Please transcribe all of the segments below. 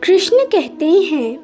कृष्ण कहते हैं,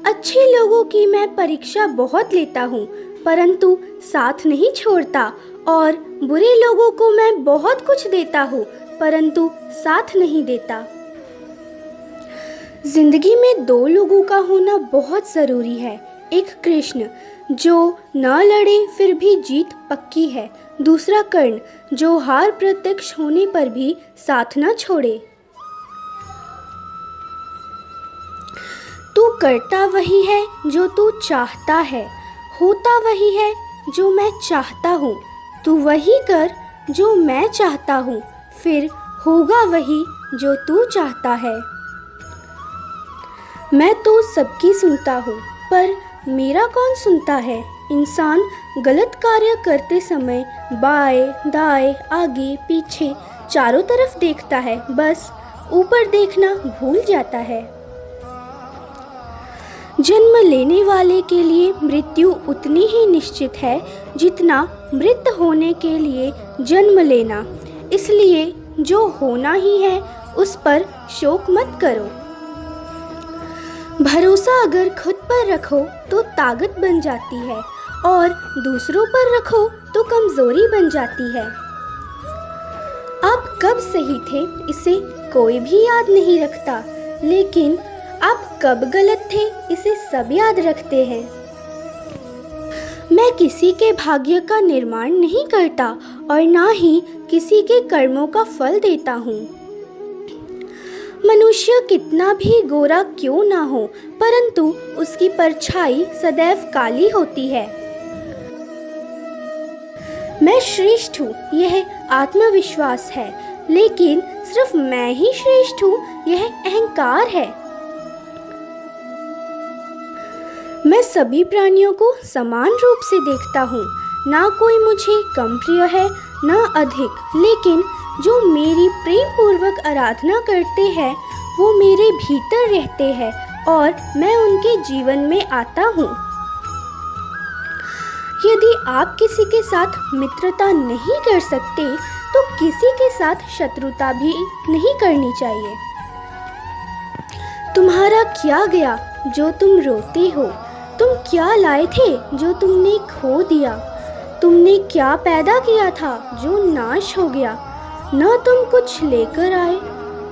अच्छे लोगों की मैं परीक्षा बहुत लेता हूँ, परंतु साथ नहीं छोड़ता, और बुरे लोगों को मैं बहुत कुछ देता हूँ, परंतु साथ नहीं देता। जिंदगी में दो लोगों का होना बहुत ज़रूरी है। एक कृष्ण जो न लड़े फिर भी जीत पक्की है, दूसरा कर्ण जो हार प्रत्यक्ष होने पर भी साथ न छोड़े। तू करता वही है जो तू चाहता है, होता वही है जो मैं चाहता हूँ। तू वही कर जो मैं चाहता हूँ, फिर होगा वही जो तू चाहता है। मैं तो सबकी सुनता हूँ, पर मेरा कौन सुनता है। इंसान गलत कार्य करते समय बाएं दाएं आगे पीछे चारों तरफ देखता है, बस ऊपर देखना भूल जाता है। जन्म लेने वाले के लिए मृत्यु उतनी ही निश्चित है जितना मृत होने के लिए जन्म लेना। इसलिए जो होना ही है उस पर शोक मत करो। भरोसा अगर खुद पर रखो तो ताकत बन जाती है, और दूसरों पर रखो तो कमजोरी बन जाती है। आप कब सही थे इसे कोई भी याद नहीं रखता, लेकिन आप कब गलत थे इसे सब याद रखते हैं। मैं किसी के भाग्य का निर्माण नहीं करता और ना ही किसी के कर्मों का फल देता हूँ। मनुष्य कितना भी गोरा क्यों ना हो, परंतु उसकी परछाई सदैव काली होती है। मैं श्रेष्ठ हूँ यह आत्मविश्वास है, लेकिन सिर्फ मैं ही श्रेष्ठ हूँ यह अहंकार है। मैं सभी प्राणियों को समान रूप से देखता हूँ, ना कोई मुझे कम प्रिय है ना अधिक, लेकिन जो मेरी प्रेम पूर्वक आराधना करते हैं वो मेरे भीतर रहते हैं और मैं उनके जीवन में आता हूँ। यदि आप किसी के साथ मित्रता नहीं कर सकते तो किसी के साथ शत्रुता भी नहीं करनी चाहिए। तुम्हारा क्या गया जो तुम रोते हो, तुम क्या लाए थे जो तुमने खो दिया। तुमने क्या पैदा किया था जो नाश हो गया। न तुम कुछ लेकर आए,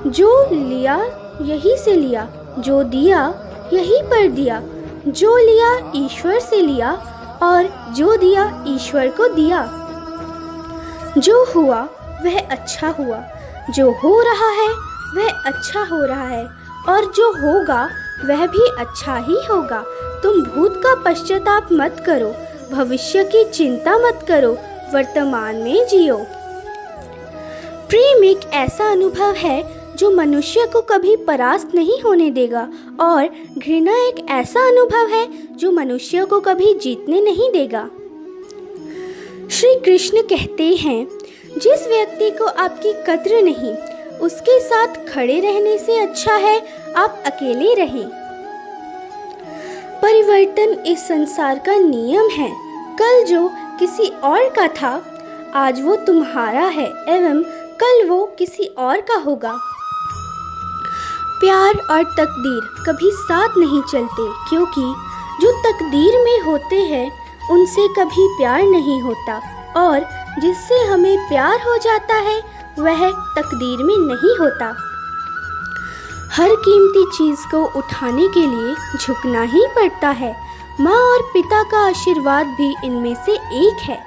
जो लिया यही से लिया, जो दिया यही पर दिया। जो लिया ईश्वर से लिया और जो दिया ईश्वर को दिया। जो हुआ वह अच्छा हुआ, जो हो रहा है वह अच्छा हो रहा है, और जो होगा वह भी अच्छा ही होगा। तुम भूत का पश्चाताप मत करो, भविष्य की चिंता मत करो, वर्तमान में जियो। प्रेम एक ऐसा अनुभव है जो मनुष्य को कभी परास्त नहीं होने देगा, और घृणा एक ऐसा अनुभव है जो मनुष्य को कभी जीतने नहीं देगा। श्री कृष्ण कहते हैं, जिस व्यक्ति को आपकी कद्र नहीं, उसके साथ खड़े रहने से अच्छा है आप अकेले रहें। परिवर्तन इस संसार का नियम है। कल जो किसी और का था आज वो तुम्हारा है, एवं कल वो किसी और का होगा। प्यार और तकदीर कभी साथ नहीं चलते, क्योंकि जो तकदीर में होते हैं उनसे कभी प्यार नहीं होता, और जिससे हमें प्यार हो जाता है वह तकदीर में नहीं होता। हर कीमती चीज़ को उठाने के लिए झुकना ही पड़ता है। माँ और पिता का आशीर्वाद भी इनमें से एक है।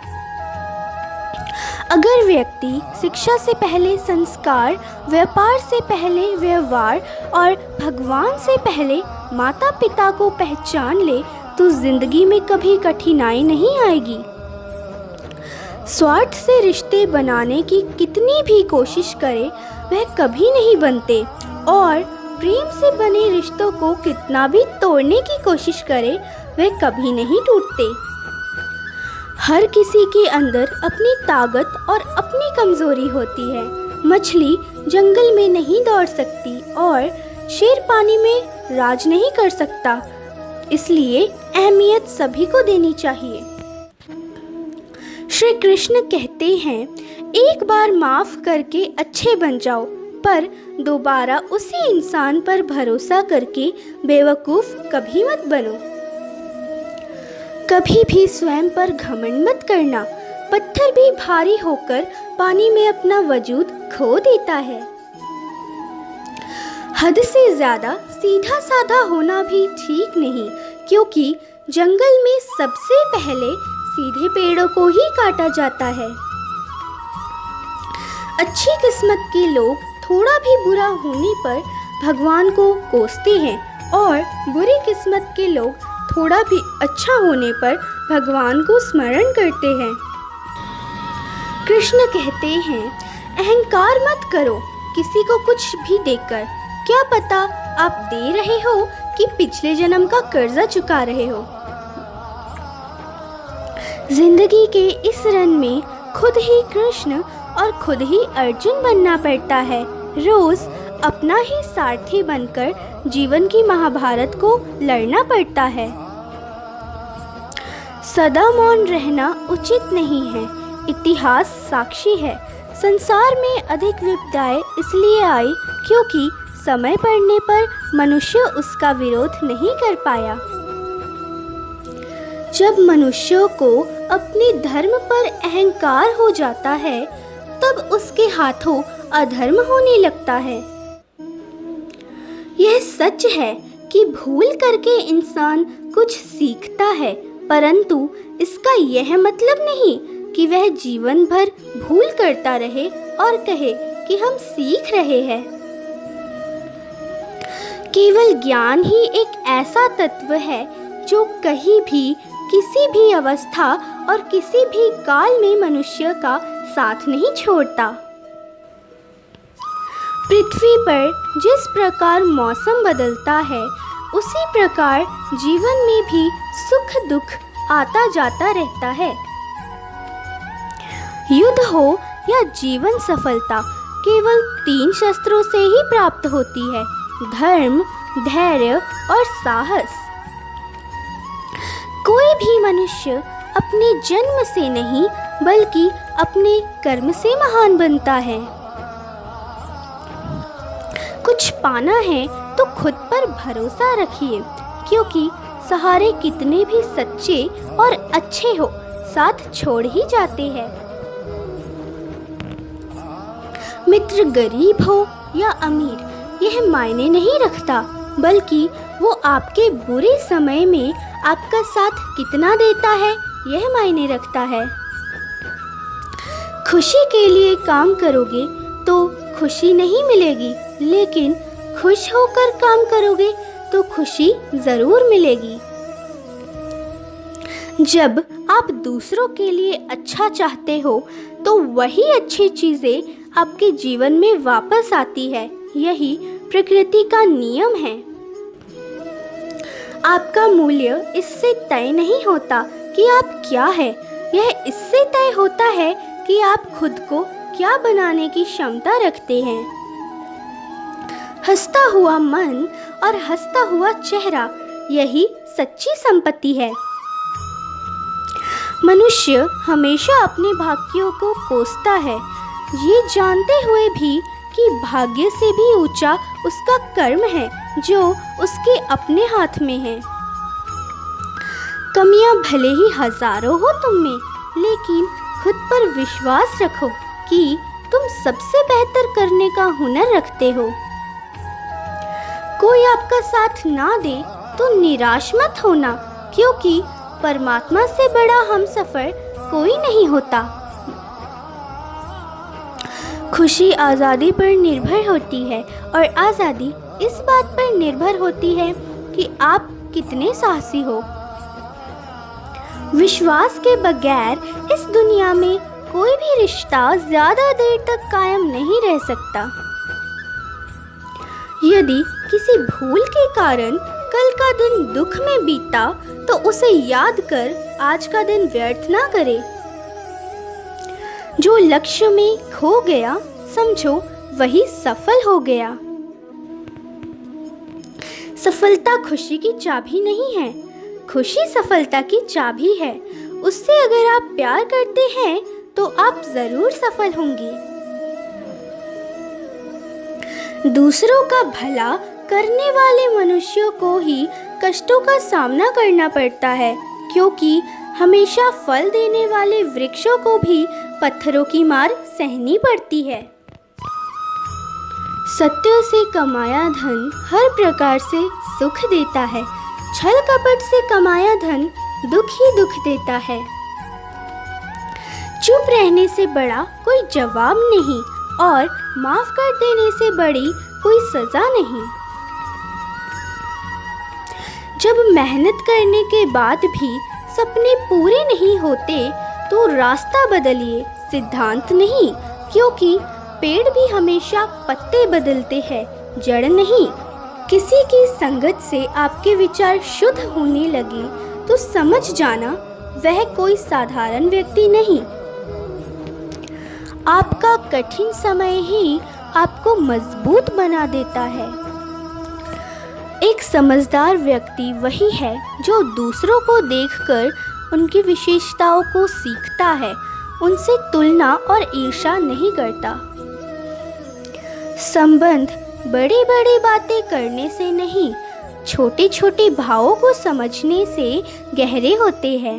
अगर व्यक्ति शिक्षा से पहले संस्कार, व्यापार से पहले व्यवहार और भगवान से पहले माता पिता को पहचान ले तो जिंदगी में कभी कठिनाई नहीं आएगी। स्वार्थ से रिश्ते बनाने की कितनी भी कोशिश करे वह कभी नहीं बनते, और प्रेम से बने रिश्तों को कितना भी तोड़ने की कोशिश करे वह कभी नहीं टूटते। हर किसी के अंदर अपनी ताकत और अपनी कमजोरी होती है। मछली जंगल में नहीं दौड़ सकती और शेर पानी में राज नहीं कर सकता, इसलिए अहमियत सभी को देनी चाहिए। श्री कृष्ण कहते हैं, एक बार माफ करके अच्छे बन जाओ, पर दोबारा उसी इंसान पर भरोसा करके बेवकूफ़ कभी मत बनो। कभी भी स्वयं पर घमंड मत करना। पत्थर भी भारी होकर पानी में अपना वजूद खो देता है। हद से ज़्यादा सीधा साधा होना भी ठीक नहीं, क्योंकि जंगल में सबसे पहले सीधे पेड़ों को ही काटा जाता है। अच्छी किस्मत के लोग थोड़ा भी बुरा होने पर भगवान को कोसते हैं और बुरी किस्मत के लोग थोड़ा भी अच्छा होने पर भगवान को स्मरण करते हैं। कृष्ण कहते हैं, अहंकार मत करो किसी को कुछ भी देकर। क्या पता आप दे रहे हो कि पिछले जन्म का कर्जा चुका रहे हो। जिंदगी के इस रन में खुद ही कृष्ण और खुद ही अर्जुन बनना पड़ता है। रोज अपना ही सारथी बनकर जीवन की महाभारत को लड़ना पड़ता है। सदा मौन रहना उचित नहीं है। इतिहास साक्षी है, संसार में अधिक विपदाएं इसलिए आई क्योंकि समय पड़ने पर मनुष्य उसका विरोध नहीं कर पाया। जब मनुष्यों को अपने धर्म पर अहंकार हो जाता है, तब उसके हाथों अधर्म होने लगता है। यह सच है कि भूल करके इंसान कुछ सीखता है, परंतु इसका यह मतलब नहीं कि वह जीवन भर भूल करता रहे और कहे कि हम सीख रहे हैं। केवल ज्ञान ही एक ऐसा तत्व है जो कहीं भी, किसी भी अवस्था और किसी भी काल में मनुष्य का साथ नहीं छोड़ता। पृथ्वी पर जिस प्रकार मौसम बदलता है, उसी प्रकार जीवन में भी सुख दुख आता जाता रहता है। युद्ध हो या जीवन सफलता केवल 3 शस्त्रों से ही प्राप्त होती है: धर्म, धैर्य और साहस। कोई भी मनुष्य अपने जन्म से नहीं बल्कि अपने कर्म से महान बनता है। कुछ पाना है तो खुद पर भरोसा रखिए, क्योंकि सहारे कितने भी सच्चे और अच्छे हो, साथ छोड़ ही जाते हैं। मित्र गरीब हो या अमीर, यह मायने नहीं रखता, बल्कि वो आपके बुरे समय में आपका साथ कितना देता है, यह मायने रखता है। खुशी के लिए काम करोगे तो खुशी नहीं मिलेगी, लेकिन खुश होकर काम करोगे तो खुशी जरूर मिलेगी। जब आप दूसरों के लिए अच्छा चाहते हो तो वही अच्छी चीजें आपके जीवन में वापस आती है। यही प्रकृति का नियम है। आपका मूल्य इससे तय नहीं होता कि आप क्या है, यह इससे तय होता है कि आप खुद को क्या बनाने की क्षमता रखते हैं। हंसता हुआ मन और हंसता हुआ चेहरा, यही सच्ची संपत्ति है। मनुष्य हमेशा अपने भाग्यों को कोसता है, ये जानते हुए भी कि भाग्य से भी ऊंचा उसका कर्म है जो उसके अपने हाथ में है। कमियां भले ही हजारों हो तुम में, लेकिन खुद पर विश्वास रखो कि तुम सबसे बेहतर करने का हुनर रखते हो। कोई आपका साथ ना दे तो निराश मत होना, क्योंकि परमात्मा से बड़ा हमसफर कोई नहीं होता। खुशी आज़ादी पर निर्भर होती है और आज़ादी इस बात पर निर्भर होती है कि आप कितने साहसी हो। विश्वास के बगैर इस दुनिया में कोई भी रिश्ता ज्यादा देर तक कायम नहीं रह सकता। यदि किसी भूल के कारण कल का दिन दुख में बीता तो उसे याद कर आज का दिन व्यर्थ ना करे। जो लक्ष्य में खो गया, समझो वही सफल हो गया। सफलता खुशी की चाबी नहीं है, खुशी सफलता की चाबी है। उससे अगर आप प्यार करते हैं तो आप जरूर सफल होंगे। दूसरों का भला करने वाले मनुष्यों को ही कष्टों का सामना करना पड़ता है, क्योंकि हमेशा फल देने वाले वृक्षों को भी पत्थरों की मार सहनी पड़ती है। सत्य से कमाया धन हर प्रकार से सुख देता है, छल कपट से कमाया धन दुख ही दुख देता है। चुप रहने से बड़ा कोई जवाब नहीं और माफ कर देने से बड़ी कोई सजा नहीं। जब मेहनत करने के बाद भी सपने पूरे नहीं होते तो रास्ता बदलिए, सिद्धांत नहीं, क्योंकि पेड़ भी हमेशा पत्ते बदलते हैं, जड़ नहीं। किसी की संगत से आपके विचार शुद्ध होने लगे तो समझ जाना वह कोई साधारण व्यक्ति नहीं। आपका कठिन समय ही आपको मजबूत बना देता है। एक समझदार व्यक्ति वही है जो दूसरों को देखकर उनकी विशेषताओं को सीखता है, उनसे तुलना और ईर्ष्या नहीं करता। संबंध बड़ी बड़ी बातें करने से नहीं, छोटे छोटे भावों को समझने से गहरे होते हैं।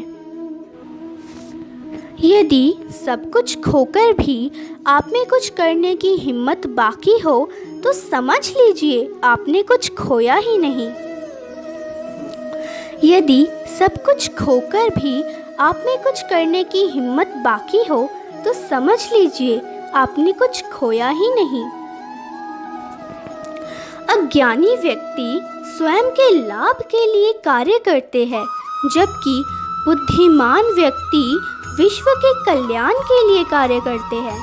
यदि सब कुछ खोकर भी आप में कुछ करने की हिम्मत बाकी हो तो समझ लीजिए आपने कुछ खोया ही नहीं। यदि सब कुछ खोकर भी आप में कुछ करने की हिम्मत बाकी हो तो समझ लीजिए आपने कुछ खोया ही नहीं। अज्ञानी व्यक्ति स्वयं के लाभ के लिए कार्य करते हैं, जबकि बुद्धिमान व्यक्ति विश्व के कल्याण के लिए कार्य करते हैं।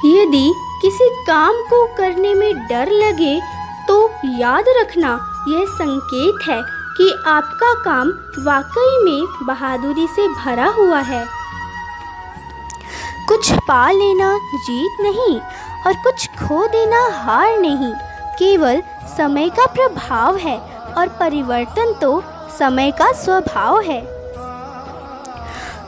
यदि किसी काम को करने में डर लगे तो याद रखना यह संकेत है कि आपका काम वाकई में बहादुरी से भरा हुआ है। कुछ पा लेना जीत नहीं और कुछ खो देना हार नहीं, केवल समय का प्रभाव है और परिवर्तन तो समय का स्वभाव है।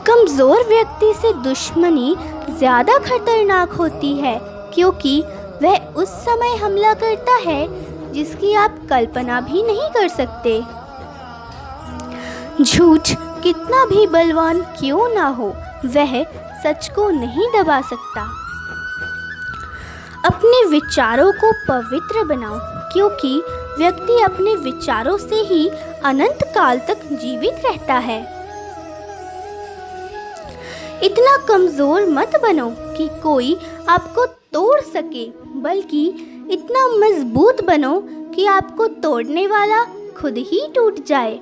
कमजोर व्यक्ति से दुश्मनी ज्यादा खतरनाक होती है, क्योंकि वह उस समय हमला करता है जिसकी आप कल्पना भी नहीं कर सकते। झूठ कितना भी बलवान क्यों ना हो, वह सच को नहीं दबा सकता। अपने विचारों को पवित्र बनाओ, क्योंकि व्यक्ति अपने विचारों से ही अनंत काल तक जीवित रहता है। इतना कमजोर मत बनो कि कोई आपको तोड़ सके, बल्कि इतना मजबूत बनो कि आपको तोड़ने वाला खुद ही टूट जाए।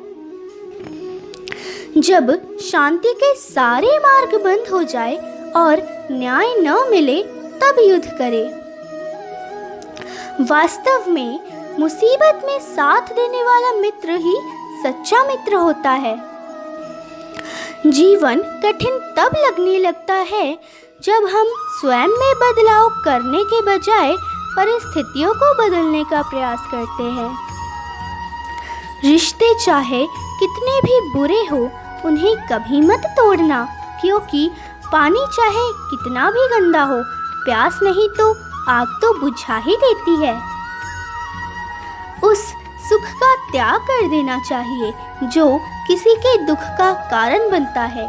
जब शांति के सारे मार्ग बंद हो जाए और न्याय न मिले तब युद्ध करें। वास्तव में मुसीबत में साथ देने वाला मित्र ही सच्चा मित्र होता है। जीवन कठिन तब लगने लगता है जब हम स्वयं में बदलाव करने के बजाय परिस्थितियों को बदलने का प्रयास करते हैं। रिश्ते चाहे कितने भी बुरे हो, उन्हें कभी मत तोड़ना, क्योंकि पानी चाहे कितना भी गंदा हो, प्यास नहीं तो आग तो बुझा ही देती है। उस सुख का त्याग कर देना चाहिए जो किसी के दुख का कारण बनता है।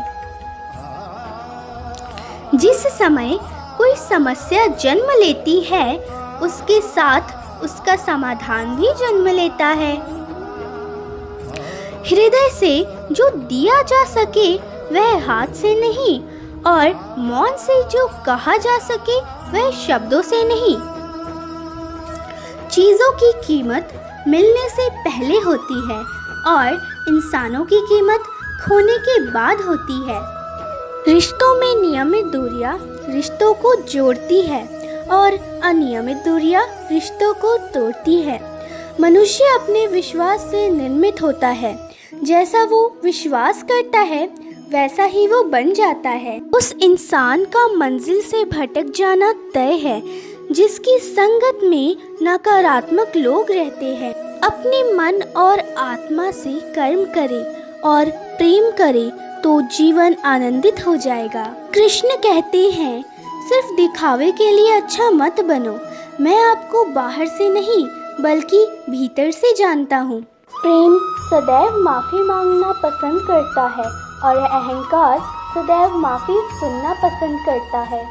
जिस समय कोई समस्या जन्म लेती है, उसके साथ उसका समाधान भी जन्म लेता है। हृदय से जो दिया जा सके वह हाथ से नहीं, और मौन से जो कहा जा सके वह शब्दों से नहीं। चीजों की कीमत मिलने से पहले होती है और इंसानों की कीमत खोने के बाद होती है। रिश्तों में नियमित दूरियां रिश्तों को जोड़ती है और अनियमित दूरियां रिश्तों को तोड़ती है। मनुष्य अपने विश्वास से निर्मित होता है। जैसा वो विश्वास करता है वैसा ही वो बन जाता है। उस इंसान का मंजिल से भटक जाना तय है जिसकी संगत में नकारात्मक लोग रहते हैं। अपने मन और आत्मा से कर्म करे और प्रेम करे तो जीवन आनंदित हो जाएगा। कृष्ण कहते हैं, सिर्फ दिखावे के लिए अच्छा मत बनो। मैं आपको बाहर से नहीं बल्कि भीतर से जानता हूँ। प्रेम सदैव माफ़ी मांगना पसंद करता है और अहंकार सदैव माफ़ी सुनना पसंद करता है।